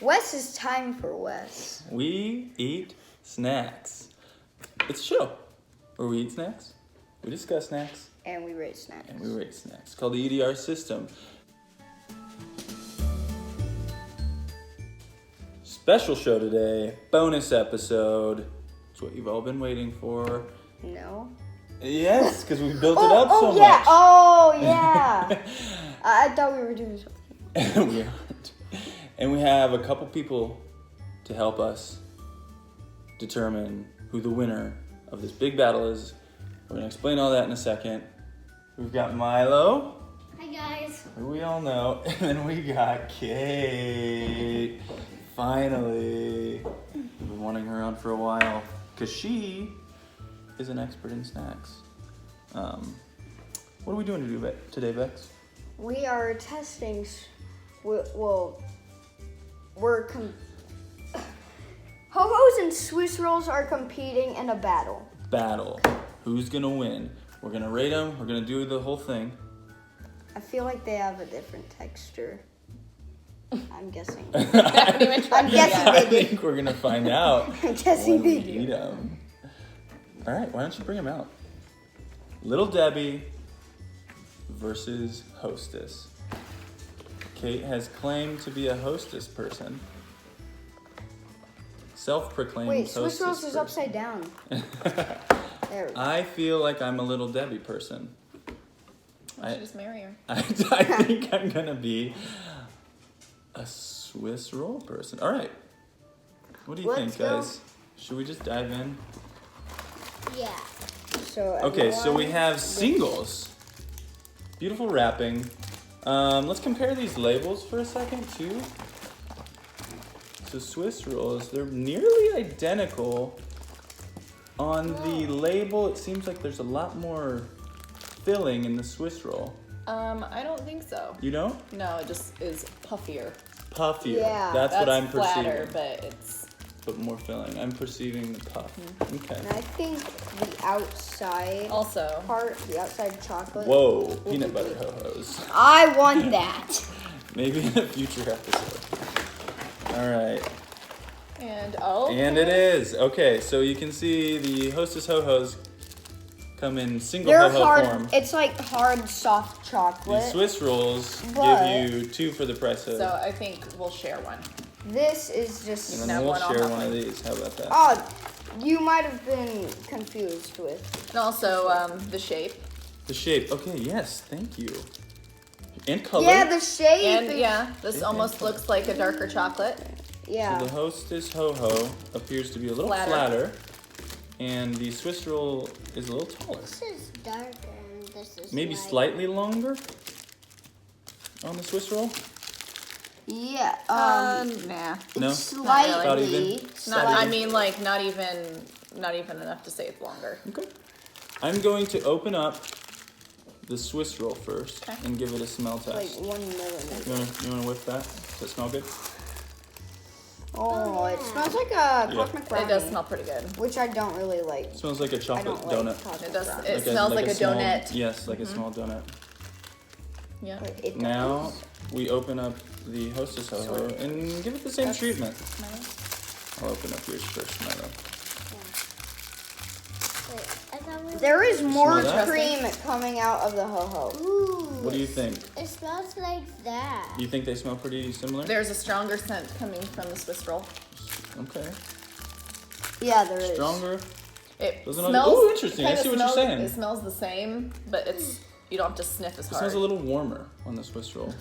Wes is time for Wes. We eat snacks. It's a show where we eat snacks, we discuss snacks, And we rate snacks. and we rate snacks. It's called the EDR system. Special show today, bonus episode. It's what you've all been waiting for. No. Yes, because we built it up so yeah. much. Oh, yeah. I thought we were doing something. We aren't. And we have a couple people to help us determine who the winner of this big battle is. We're going to explain all that in a second. We've got Milo. Hi guys. Who we all know. And then we got Kate. Finally. We've been wanting her on for a while because she is an expert in snacks. What are we doing today, Bex? We are testing. HoHos and Swiss rolls are competing in a battle. Who's gonna win? We're gonna rate them. We're gonna do the whole thing. I feel like they have a different texture. I'm guessing. I they did. think we're gonna find out I'm guessing when we they do. eat them. All right, why don't you bring them out? Little Debbie versus Hostess. Kate has claimed to be a Hostess person. Self-proclaimed Wait, Hostess Swiss rolls is person. upside down. There we go. I feel like I'm a Little Debbie person. I should just marry her. I think I'm gonna be a Swiss roll person. All right. What do you Let's think, go. guys? Should we just dive in? Yeah. So Okay, so we everyone- have singles. Beautiful wrapping. Let's compare these labels for a second, too. So Swiss rolls, they're nearly identical. On the label, it seems like there's a lot more filling in the Swiss roll. I don't think so. You don't? No, it just is puffier. Puffier. Yeah. That's what I'm flatter, perceiving. but it's But more filling. I'm perceiving the puff. Okay. And I think the outside also. part, the outside chocolate. Whoa, peanut butter ho-hos. I want that. Maybe in a future episode. All right. And it is. Okay, so you can see the Hostess ho-hos come in single They're ho-ho hard. form. It's like hard, soft The chocolate. Swiss rolls But- give you 2 for the price of. so I think we'll share one. This is just. and no, then we'll one I'll share have one one. of these. How about that? Oh, you might have been confused with. And also the shape. The shape. Okay, yes, thank you. And color. Yeah, the shape. And is- yeah, this almost looks like a darker chocolate. Yeah. So the Hostess ho-ho appears to be a little flatter, and the Swiss roll is a little taller. This is darker and this is Maybe light. slightly longer on the Swiss roll. Yeah. Nah. No? Slightly. Not even? Not, I mean, like not even enough to say it's longer. Okay. I'm going to open up the Swiss roll first Okay. and give it a smell Like test. 1 millimeter. You wanna whip that? Does it smell good? Oh, it smells like a cosmic brownie. It does smell pretty good. Which I don't really like. It smells like a I chocolate don't donut. like cosmic It does. brownie. It smells like a small- donut. Yes, like a small donut. Yeah. But it Now does. we open up the Hostess ho-ho and give it the same treatment. I'll open up yours first, Milo. Wait, I thought we There is more smell that? cream coming out of the ho-ho. Ooh. What do you think? It smells like that. You think they smell pretty similar? There's a stronger scent coming from the Swiss roll. Okay. Yeah, there is. Stronger. It Doesn't it- smells. Ooh, interesting. I kinda see what you're smells- saying. It smells the same, but it's you don't have to sniff as It hard. smells a little warmer on the Swiss roll,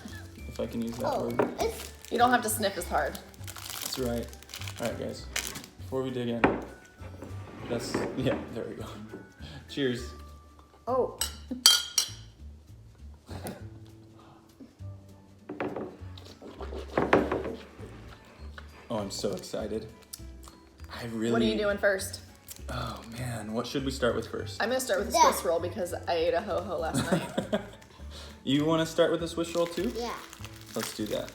if I can use that Oh, word. it's You don't have to sniff as hard. That's right. All right, guys. Before we dig in, there we go. Cheers. Oh, Oh, I'm so excited. I really. What are you doing first? Oh man, what should we start with first? I'm gonna start with the Yeah. Swiss roll because I ate a ho-ho last night. You want to start with the Swiss roll too? yeah. Let's do that.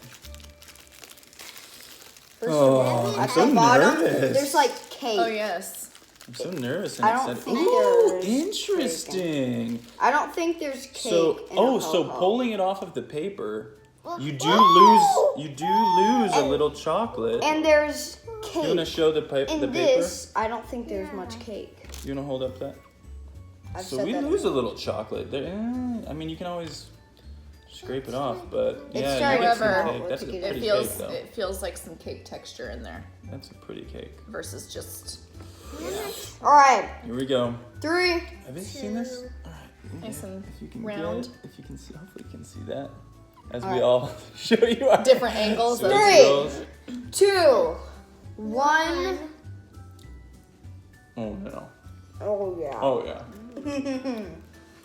first Oh, of all, I'm at so the bottom, nervous. there's like cake. Oh yes. I'm so nervous and I don't excited. think Ooh, there's interesting. I don't think there's cake. So, in oh, a so ho-ho. pulling it off of the paper, You do lose a little chocolate. And there's cake. You want to show the paper? In this, I don't think there's much cake. You want to hold up that? I've So said we that lose a little chocolate. I mean, you can always scrape it off, but yeah, starting you get some to cake. That's a it pretty It cake, though. feels like some cake texture in there That's a pretty cake. versus just All right, Here we go. 3. Have you seen this? All right. nice and If you can round. if you can see, hopefully you can see that. As All we right. all show you our Different angles. Swiss 3, rolls. 2, 1. Oh no. Oh yeah. Oh yeah.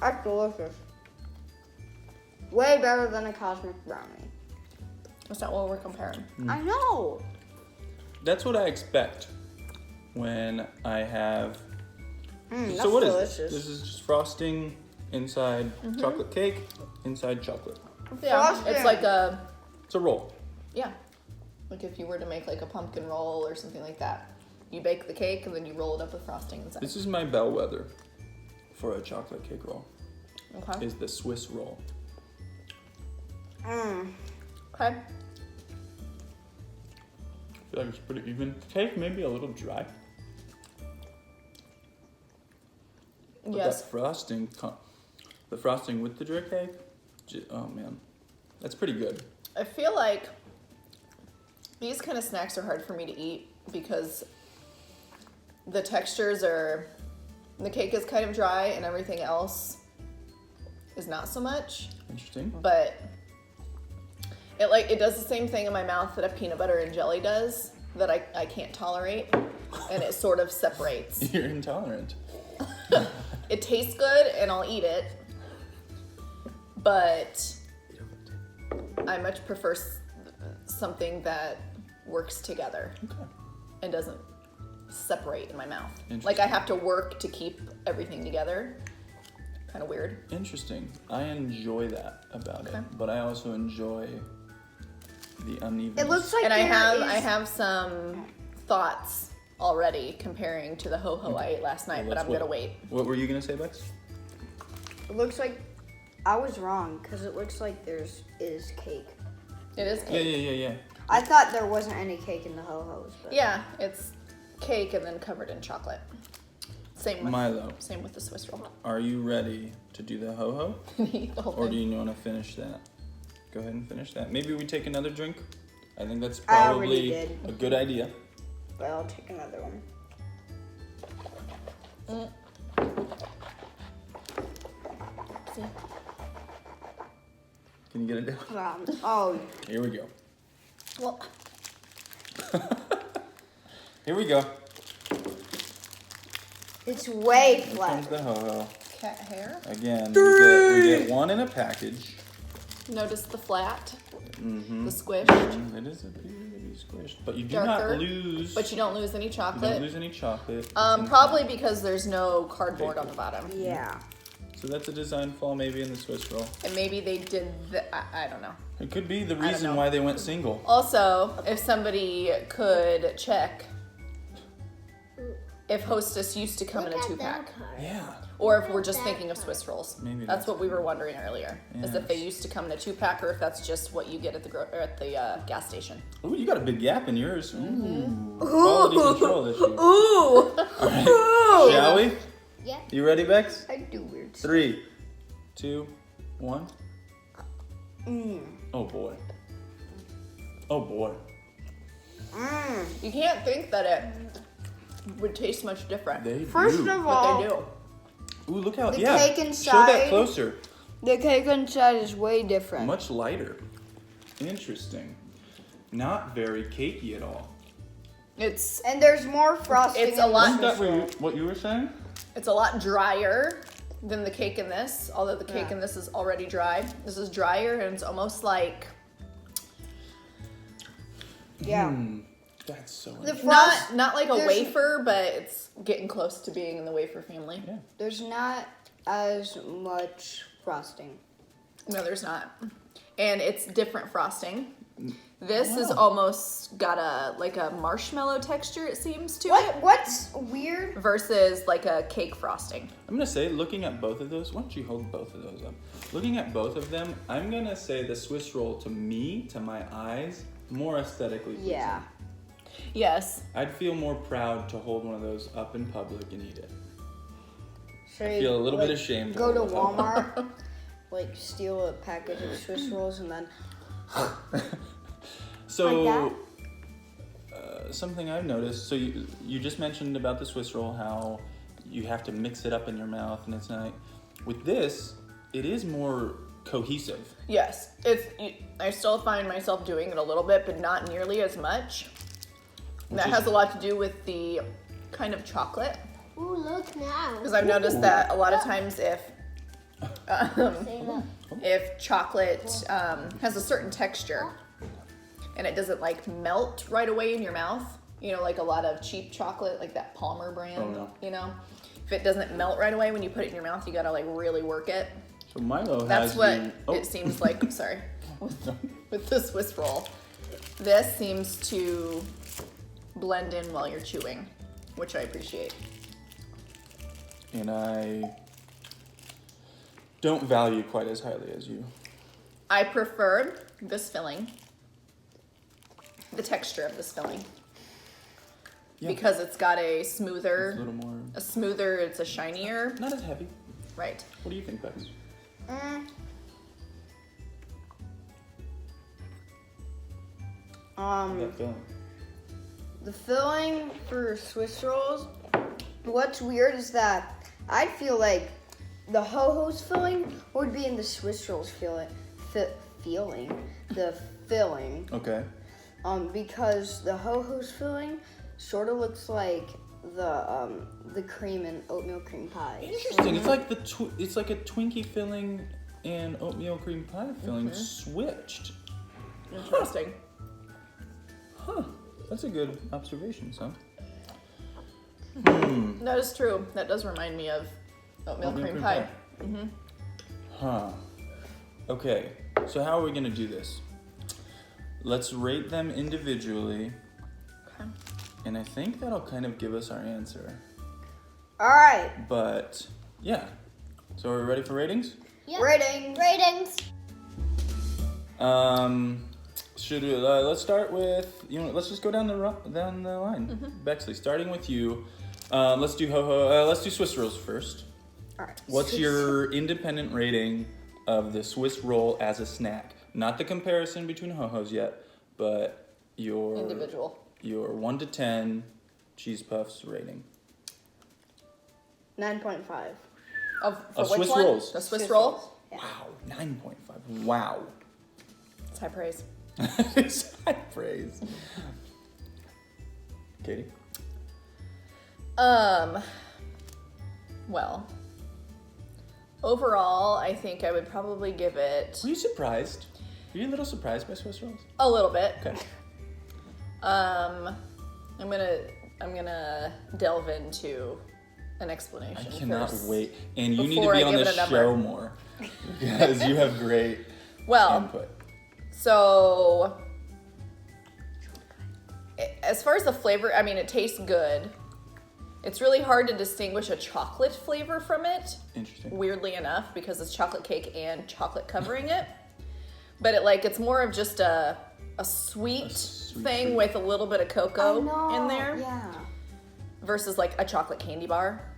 That's delicious. Way better than a cosmic brownie. That's not what we're comparing. I know. That's what I expect when I have. That's So what is delicious. this? This is just frosting inside chocolate cake, inside chocolate. Yeah, Frosting. it's like It's a roll. yeah, like if you were to make like a pumpkin roll or something like that. You bake the cake and then you roll it up with frosting inside. This is my bellwether for a chocolate cake roll. Okay. Is the Swiss roll. Okay. I feel like it's pretty even. The cake may be a little dry. But Yes. that frosting, the frosting with the dry cake, oh man, that's pretty good. I feel like these kind of snacks are hard for me to eat because the textures are, the cake is kind of dry and everything else is not so much, Interesting. but it does the same thing in my mouth that a peanut butter and jelly does that I can't tolerate, and it sort of separates. You're intolerant. It tastes good and I'll eat it, but I much prefer something that works together Okay. and doesn't separate in my mouth. Interesting. Like I have to work to keep everything together. Kind of weird. Interesting. I enjoy that about Okay. it, but I also enjoy the unevenness. It looks like And I there is- have some thoughts already comparing to the ho-ho I ate last night, but Let's I'm gonna wait. What were you gonna say, Bex? It looks like I was wrong because it looks like is cake. It is Yeah, cake. yeah. I thought there wasn't any cake in the ho-hos. But Yeah, it's cake and then covered in chocolate. Same with Milo, Same with the Swiss roll. are you ready to do the ho-ho? Eat the whole Or do thing. you want to finish that? Go ahead and finish that. Maybe we take another drink. I think that's I already probably did. a good idea. But I'll take another one. See? Can you get it down? Oh, Here we go. Well, Here we go. it's way Here flat. comes the ho-ho. cat hair. Again, we get one in a package. Notice the flat, Mm-hmm. the squish, It is a pretty squished, but you do Darker, not lose. but you don't lose any you chocolate. don't lose any chocolate. It's Probably because there's no cardboard on the bottom. Yeah. So that's a design flaw maybe in the Swiss roll. And maybe they did I don't know. It could be the don't reason know. why they went single. Also, if somebody could check if Hostess used to come in a 2-pack. Yeah. Or if we're just thinking of Swiss rolls. Maybe that's what we were wondering earlier. Is if they Yes. used to come in a 2-pack or if that's just what you get at the gas station. Ooh, you got a big gap in yours. Ooh. Quality control issue. Ooh! All right. Shall we? Yeah. You ready, Bex? I do weird stuff. 3, 2, 1. Mm. Oh boy. Oh boy. Mm. You can't think that it would taste much different. They First do. of But all, they do. Ooh, look how the yeah. cake Show that inside- closer. the cake inside is way different. Much lighter. Interesting. Not very cakey at all. It's And there's more frosting. It's a in lot the Isn't Swiss that roll. what you were saying? It's a lot drier than the cake in this, although the cake Yeah. in this is already dry. This is drier and it's almost like Yeah. That's so The interesting. frost, not like a there's- wafer, but it's getting close to being in the wafer family. Yeah. there's not as much frosting. No, there's not. And it's different frosting This is almost got a marshmallow texture, it seems, to it. What's weird? Versus like a cake frosting. I'm gonna say, looking at both of those, why don't you hold both of those up? Looking at both of them, I'm gonna say the Swiss roll to my eyes, more aesthetically pleasing. Yeah. Yes. I'd feel more proud to hold one of those up in public and eat it. So I feel a little bit ashamed. Go to Walmart, like steal a package of Swiss rolls and then. So, Like something I've noticed. So you just mentioned about the Swiss roll, how you have to mix it up in your mouth, and it's not. With this, it is more cohesive. Yes. I still find myself doing it a little bit, but not nearly as much. And that has a lot to do with the kind of chocolate. Ooh, look now. Because I've noticed that a lot of times Say that. if chocolate has a certain texture and it doesn't like melt right away in your mouth, you know, like a lot of cheap chocolate, like that Palmer brand, you know, if it doesn't melt right away when you put it in your mouth, you gotta like really work it. So Milo That's has what it seems like. I'm sorry, with the Swiss roll, this seems to blend in while you're chewing, which I appreciate. And I don't value quite as highly as you. I prefer this filling, the texture of this filling, because it's got It's a little more, it's a shinier, not as heavy. right? What do you think, Bex? That feeling. The filling for Swiss rolls, what's weird is that I feel like the HoHos filling would be in the Swiss rolls filling. Okay. Because the HoHos filling sort of looks like the cream and oatmeal cream pie. Interesting. It's like it's like a Twinkie filling and oatmeal cream pie filling switched. Interesting. Huh. That's a good observation, son. That is true. That does remind me of oatmeal cream pie. Huh. Okay. So how are we gonna do this? Let's rate them individually. Okay. And I think that'll kind of give us our answer. All right. But yeah. So are we ready for ratings? Yep. Ratings. Should we, let's start with let's just go down the line. Bexley, starting with you. Let's do let's do Swiss rolls first. All right. What's your independent rating of the Swiss roll as a snack? Not the comparison between HoHos yet, but your Individual. Your 1 to 10 cheese puffs rating 9.5. Of Of which Swiss one? rolls. The Swiss roll? Yeah. Wow, 9.5. Wow. It's high praise. It's high praise. Katie? Well, overall, I think I would probably give it Were you surprised? Were you a little surprised by Swiss rolls? a little bit. Okay. I'm gonna delve into an explanation. I cannot first. wait. And you need to before be I on give this it a number. show more. Because you have great Well, input. so as far as the flavor, I mean, it tastes good. It's really hard to distinguish a chocolate flavor from it. Interesting. Weirdly enough, because it's chocolate cake and chocolate covering it. But it's more of just a sweet thing treat. with a little bit of cocoa in there Yeah. versus like a chocolate candy bar.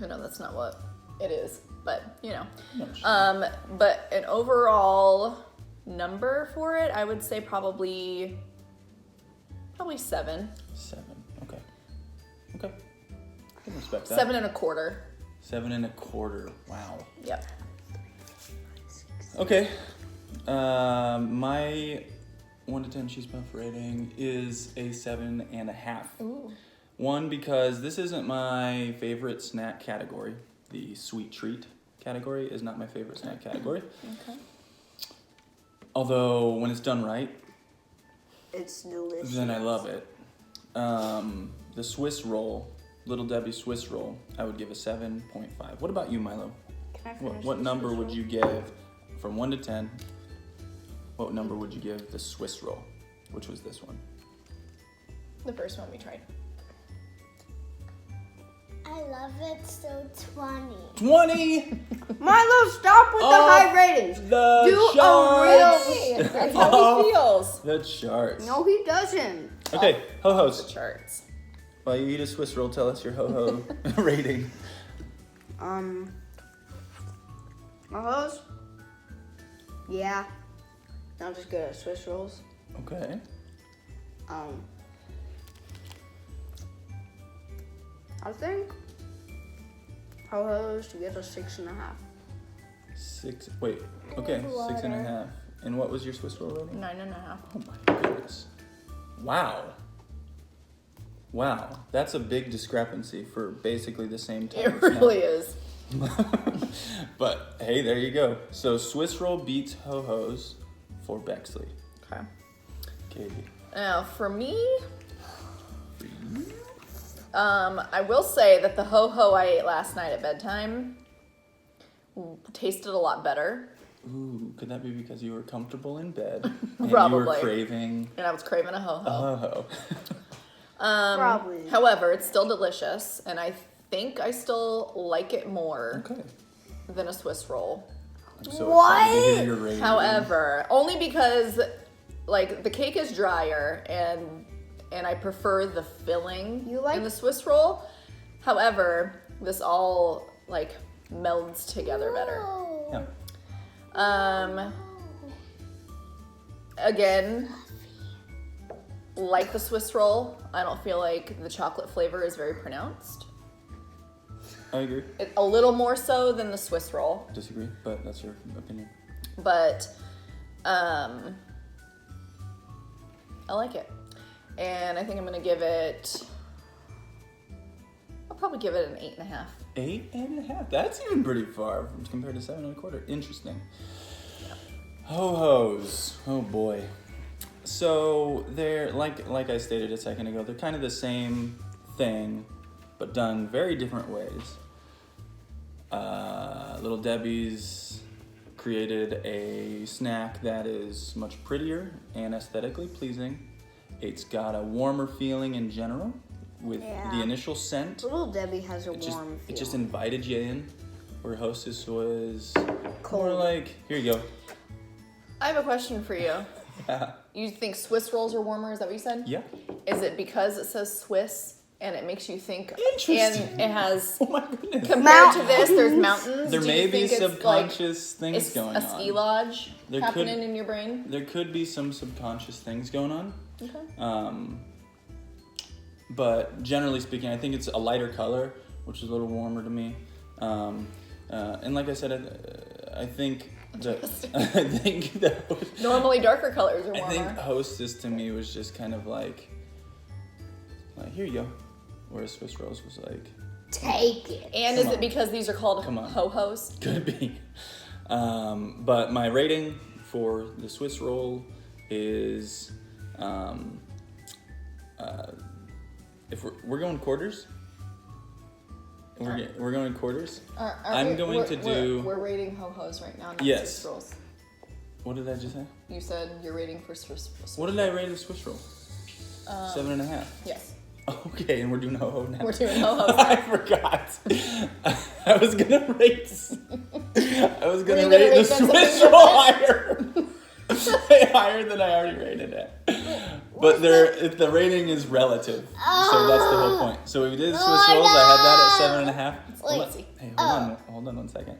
I know that's not what it is, but you know. No, sure. But an overall number for it, I would say probably 7. 7. Okay. Okay. I can respect that. 7 1/4. 7 1/4. Wow. Yep. Okay. My 1 to 10 cheese puff rating is a 7.5. Ooh. One, because this isn't my favorite snack category. The sweet treat category is not my favorite snack category. Okay. Although when it's done right, It's delicious. then I love it. The Swiss roll, Little Debbie Swiss roll, I would give a 7.5. What about you, Milo? Can I finish What this number Swiss would roll? you give from 1 to 10 what number would you give the Swiss roll, which was this one? The first one we tried. I love it, so 20. 20. Milo, stop with the high ratings. The Do charts. a real. That's how he feels. The charts. No, he doesn't. Okay, The HoHos. charts. While you eat a Swiss roll, tell us your HoHo rating. HoHos? Yeah. Not as good as Swiss rolls. Okay. I think HoHos to get a 6.5. 6. Wait. Okay, Water. 6.5. And what was your Swiss roll rating? 9.5. Oh my goodness. Wow. Wow. That's a big discrepancy for basically the same type It of snack. really is. But hey, there you go. So Swiss roll beats HoHos for Becksley. Okay. Katie. Now, for me, I will say that the ho-ho I ate last night at bedtime tasted a lot better. Ooh, could that be because you were comfortable in bed and Probably. you were craving And I was craving a ho-ho. ho-ho? Probably. However, it's still delicious, and I think I still like it more Okay. than a Swiss roll. I'm so excited to hear your rating. However, only because like the cake is drier and I prefer the filling You like- in the Swiss roll. However, this all like melds together better. Yeah. Again, like the Swiss roll, I don't feel like the chocolate flavor is very pronounced. I agree. A little more so than the Swiss roll, Disagree, but that's your opinion. but I like it. And I think I'm gonna give it, I'll probably give it an 8.5. 8.5. That's even pretty far compared to 7.25. Interesting. Ho-hos. Oh boy. So they're like I stated a second ago. They're kind of the same thing, but done very different ways. Little Debbie's created a snack that is much prettier and aesthetically pleasing. It's got a warmer feeling in general with the initial scent. Little Debbie has a It just, warm it just feeling. invited you in, where Hostess was Cold. more like, here you go. I have a question for you. Yeah. You think Swiss rolls are warmer? Is that what you said? Yeah. Is it because it says Swiss and it makes you think? Interesting. And it has Oh my goodness. compared to this, there's mountains. There Do may you be think it's subconscious like, things it's going a on. ski lodge There happening could- in your brain? There could be some subconscious things going on. Okay. But generally speaking, I think it's a lighter color, which is a little warmer to me. And like I said, I think that Normally darker colors are I warmer. think Hostess to me was just kind of like here you go, whereas Swiss rolls was like, Take it. And Come is on. it because these are called Come on. ho-hos? could be. But my rating for the Swiss roll is, if we're going quarters, we're going quarters. I'm going to do. We're rating ho-hos right now, not Yes. Swiss rolls. What did I just say? You said you're rating for Swiss. What did I rate the Swiss roll? 7.5. Yes. Okay, and we're doing ho-ho now. We're doing ho-hos I now. forgot. I was gonna rate. I was gonna you gonna rate the rate them Swiss something roll higher. Higher than I already rated it. But the rating is relative, so that's the whole point. So we did Swiss rolls. I had that at 7.5. Hold on. Wait. Hey, hold on 1 second.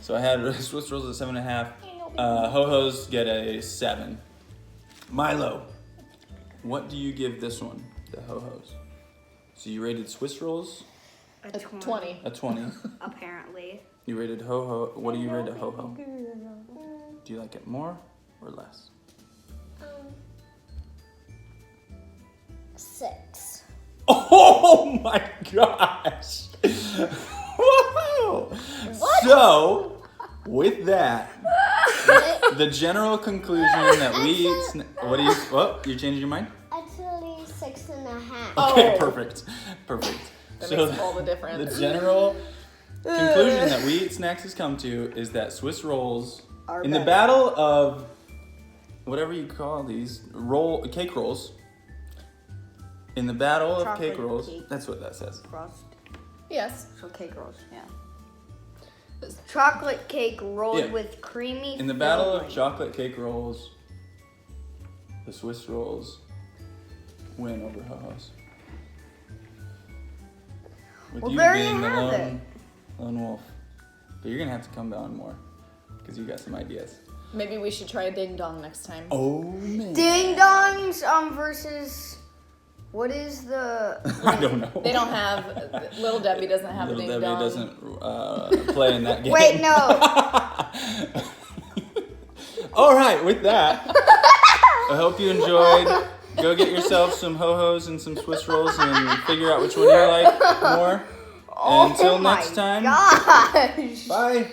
So I had Swiss rolls at 7.5. Ho-hos get a 7. Milo, what do you give this one? The ho-hos. So you rated Swiss rolls A 20. a 20. Apparently. You rated ho-ho. What do you rate a ho-ho? Do you like it more or less? 6. Oh my gosh! Wow! So, with that, the general conclusion that we eat. What do you? What? You changing your mind? Actually, 6.5. Okay, Oh. perfect. That So makes all the difference. the general conclusion that we eat snacks has come to is that Swiss rolls, Are in the better. battle of whatever you call these, cake rolls. In the battle of cake Chocolate rolls. cake. That's what that says. Frost. Yes. So cake rolls, yeah. Chocolate cake rolled Yeah. with creamy In the battle of filling. chocolate cake rolls, the Swiss rolls win over HoHos. With Well, you there being you the have it. lone wolf. But you're gonna have to come down more because you got some ideas. Maybe we should try a ding dong next time. Oh man. Ding dongs versus what is the I don't know. They don't have. Little Debbie doesn't have Little a ding Debbie dong. doesn't play in that game. Wait, no. All right, with that, I hope you enjoyed. Go get yourself some HoHos and some Swiss rolls and figure out which one you like more. Oh Until my next time, gosh. bye.